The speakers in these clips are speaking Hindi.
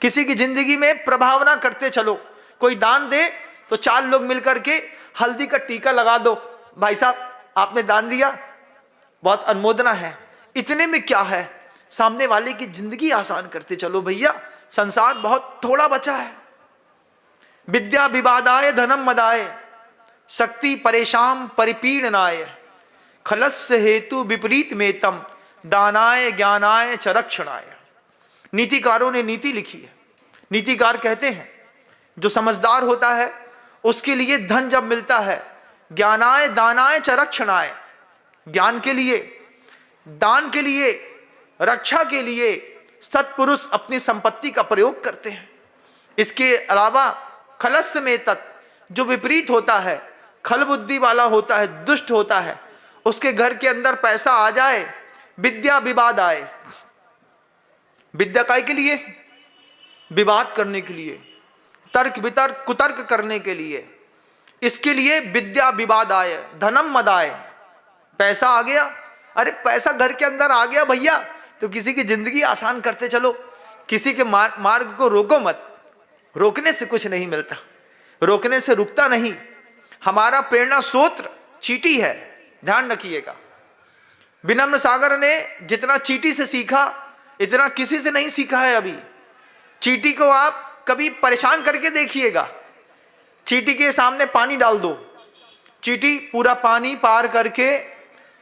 किसी की जिंदगी में प्रभावना करते चलो। कोई दान दे तो 4 लोग मिलकर के हल्दी का टीका लगा दो, भाई साहब आपने दान दिया, बहुत अनुमोदना है। इतने में क्या है, सामने वाले की जिंदगी आसान करते चलो भैया, संसार बहुत थोड़ा बचा है। विद्या विवादाय धनम मदाय शक्ति परेशान परिपीडनाय खलस्य हेतु विपरीत मेतम दानाय ज्ञानाय च रक्षणाय। नीतिकारों ने नीति लिखी है। नीतिकार कहते हैं जो समझदार होता है उसके लिए धन जब मिलता है, ज्ञानाय दानाय च रक्षणाय, ज्ञान के लिए, दान के लिए, रक्षा के लिए सत्पुरुष अपनी संपत्ति का प्रयोग करते हैं। इसके अलावा खलस्य में तत् जो विपरीत होता है, खल बुद्धि वाला होता है, दुष्ट होता है, उसके घर के अंदर पैसा आ जाए, विद्या विवाद आए। विद्या काय के लिए? विवाद करने के लिए, तर्क वितर्क कुतर्क करने के लिए, इसके लिए विद्या विवाद आए। धनम मदाय, पैसा आ गया, अरे पैसा घर के अंदर आ गया भैया तो किसी की जिंदगी आसान करते चलो, किसी के मार्ग को रोको मत। रोकने से कुछ नहीं मिलता, रोकने से रुकता नहीं। हमारा प्रेरणा सूत्र चींटी है, ध्यान रखिएगा। विनम्र सागर ने जितना चींटी से सीखा इतना किसी से नहीं सीखा है अभी। चींटी को आप कभी परेशान करके देखिएगा, चींटी के सामने पानी डाल दो, चींटी पूरा पानी पार करके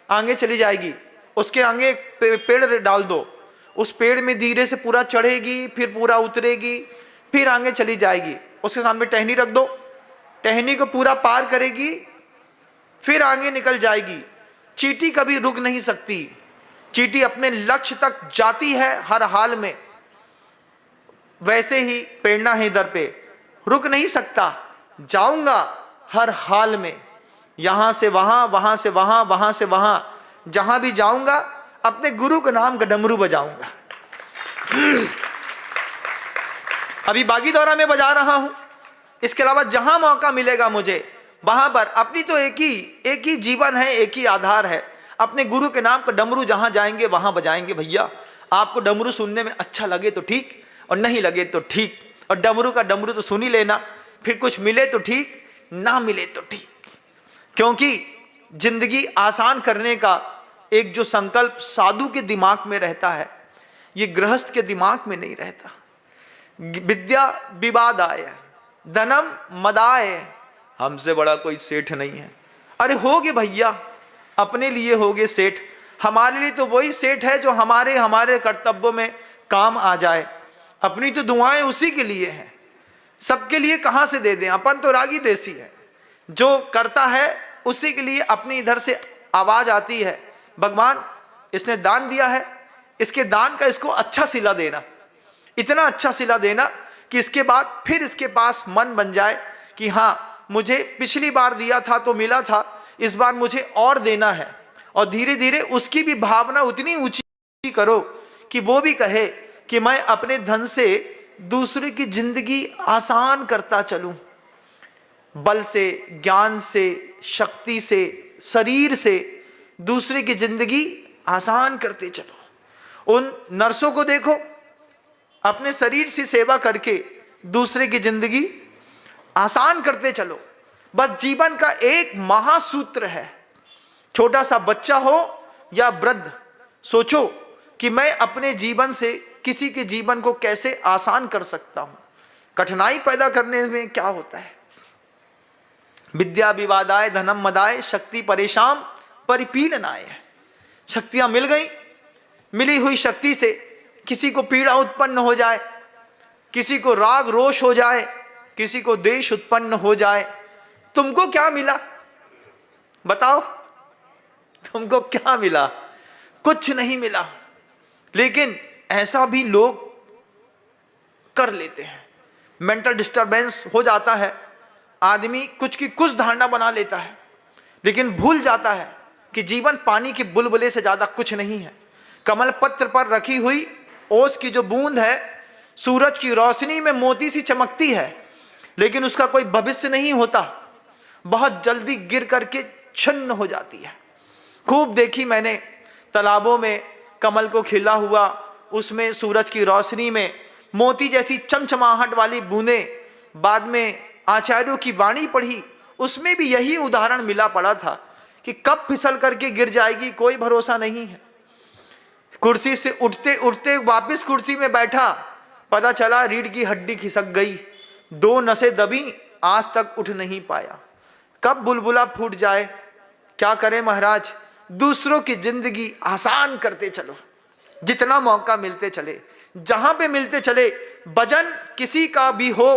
आगे चली जाएगी। उसके आगे पेड़ डाल दो, उस पेड़ में धीरे से पूरा चढ़ेगी, फिर पूरा उतरेगी, फिर आगे चली जाएगी। उसके सामने टहनी रख दो, टहनी को पूरा पार करेगी, फिर आगे निकल जाएगी। चींटी कभी रुक नहीं सकती, चींटी अपने लक्ष्य तक जाती है हर हाल में। वैसे ही प्रेरणा है इधर पे, रुक नहीं सकता, जाऊंगा हर हाल में, यहां से वहां, वहां से वहां, वहां से वहां, जहां भी जाऊंगा अपने गुरु का नाम का डमरू बजाऊंगा। अभी बागीदौरा में बजा रहा हूं, इसके अलावा जहां मौका मिलेगा मुझे वहां पर, अपनी तो एक ही जीवन है, एक ही आधार है, अपने गुरु के नाम पर डमरू जहां जाएंगे वहां बजाएंगे भैया। आपको डमरू सुनने में अच्छा लगे तो ठीक, और नहीं लगे तो ठीक, और डमरू का डमरू तो सुन ही लेना, फिर कुछ मिले तो ठीक, ना मिले तो ठीक। क्योंकि जिंदगी आसान करने का एक जो संकल्प साधु के दिमाग में रहता है, ये गृहस्थ के दिमाग में नहीं रहता। विद्या विवाद आए, धनम मदाय, हमसे बड़ा कोई सेठ नहीं है। अरे होगे भैया, अपने लिए होगे सेठ, हमारे लिए तो वही सेठ है जो हमारे कर्तव्यों में काम आ जाए। अपनी तो दुआएं उसी के लिए हैं, सबके लिए कहां से दे दें, अपन तो रागी देसी है, जो करता है उसी के लिए अपनी इधर से आवाज आती है, भगवान इसने दान दिया है, इसके दान का इसको अच्छा सिला देना, इतना अच्छा सिला देना कि इसके बाद फिर इसके पास मन बन जाए कि हाँ मुझे पिछली बार दिया था तो मिला था, इस बार मुझे और देना है। और धीरे धीरे उसकी भी भावना उतनी ऊंची करो कि वो भी कहे कि मैं अपने धन से दूसरे की जिंदगी आसान करता चलूं, बल से, ज्ञान से, शक्ति से, शरीर से दूसरे की जिंदगी आसान करते चलो। उन नर्सों को देखो, अपने शरीर से सेवा करके दूसरे की जिंदगी आसान करते चलो। बस जीवन का एक महासूत्र है। छोटा सा बच्चा हो या वृद्ध, सोचो कि मैं अपने जीवन से किसी के जीवन को कैसे आसान कर सकता हूं। कठिनाई पैदा करने में क्या होता है? विद्या विवादाय धनम मदाय शक्ति परेशान परिपीडनाय। शक्तियां मिल गई, मिली हुई शक्ति से किसी को पीड़ा उत्पन्न हो जाए, किसी को राग रोष हो जाए, किसी को द्वेष उत्पन्न हो जाए, तुमको क्या मिला बताओ? तुमको क्या मिला? कुछ नहीं मिला। लेकिन ऐसा भी लोग कर लेते हैं, मेंटल डिस्टरबेंस हो जाता है, आदमी कुछ की कुछ धारणा बना लेता है, लेकिन भूल जाता है कि जीवन पानी के बुलबुले से ज्यादा कुछ नहीं है। कमल पत्र पर रखी हुई ओस की जो बूंद है, सूरज की रोशनी में मोती सी चमकती है, लेकिन उसका कोई भविष्य नहीं होता, बहुत जल्दी गिर करके छिन्न हो जाती है। खूब देखी मैंने तालाबों में कमल को खिला हुआ, उसमें सूरज की रोशनी में मोती जैसी चमचमाहट वाली बूंदें, बाद में आचार्यों की वाणी पढ़ी, उसमें भी यही उदाहरण मिला पड़ा था कि कब फिसल करके गिर जाएगी कोई भरोसा नहीं है। कुर्सी से उठते उठते वापस कुर्सी में बैठा, पता चला रीढ़ की हड्डी खिसक गई, 2 नसें दबी, आज तक उठ नहीं पाया। कब बुलबुला फूट जाए, क्या करें महाराज, दूसरों की जिंदगी आसान करते चलो, जितना मौका मिलते चले, जहां पे मिलते चले, वजन किसी का भी हो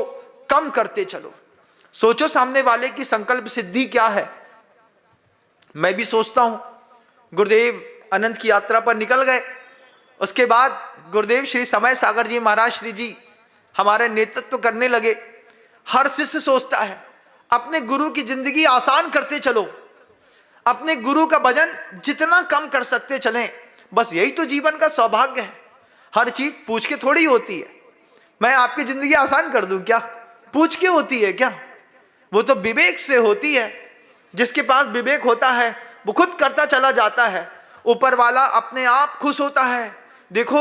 कम करते चलो। सोचो सामने वाले की संकल्प सिद्धि क्या है। मैं भी सोचता हूं, गुरुदेव अनंत की यात्रा पर निकल गए, उसके बाद गुरुदेव श्री समय सागर जी महाराज श्री जी हमारे नेतृत्व करने लगे। हर शिष्य सोचता है अपने गुरु की जिंदगी आसान करते चलो, अपने गुरु का वजन जितना कम कर सकते चलें, बस यही तो जीवन का सौभाग्य है। हर चीज पूछ के थोड़ी होती है, मैं आपकी जिंदगी आसान कर दूं क्या, पूछ के होती है क्या? वो तो विवेक से होती है। जिसके पास विवेक होता है वो खुद करता चला जाता है, ऊपर वाला अपने आप खुश होता है। देखो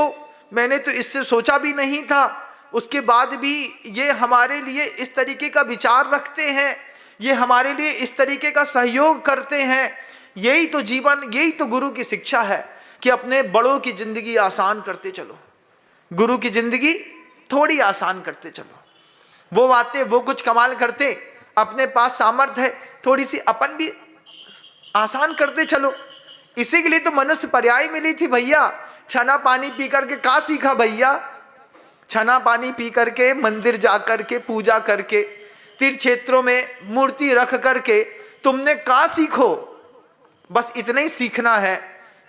मैंने तो इससे सोचा भी नहीं था, उसके बाद भी ये हमारे लिए इस तरीके का विचार रखते हैं, ये हमारे लिए इस तरीके का सहयोग करते हैं। यही तो जीवन, यही तो गुरु की शिक्षा है कि अपने बड़ों की जिंदगी आसान करते चलो, गुरु की जिंदगी थोड़ी आसान करते चलो। वो आते, वो कुछ कमाल करते, अपने पास सामर्थ्य है, थोड़ी सी अपन भी आसान करते चलो। इसी के लिए तो मनुष्य पर्याय मिली थी भैया। छना पानी पी करके का सीखा भैया? छना पानी पी करके, मंदिर जाकर के, पूजा करके, तीर्थ क्षेत्रों में मूर्ति रख करके तुमने का सीखो? बस इतना ही सीखना है,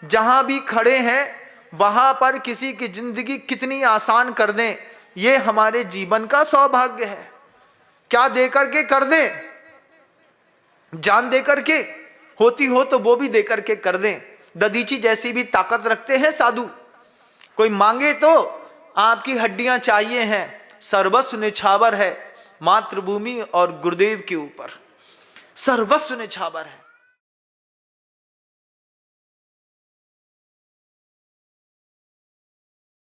जहां भी खड़े हैं वहां पर किसी की जिंदगी कितनी आसान कर दें, ये हमारे जीवन का सौभाग्य है। क्या दे करके कर दें? जान दे करके, होती हो तो वो भी दे करके कर दें। दधीची जैसी भी ताकत रखते हैं साधु, कोई मांगे तो आपकी हड्डियां चाहिए हैं, सर्वस्व निछावर है मातृभूमि और गुरुदेव के ऊपर, सर्वस्व निछावर है।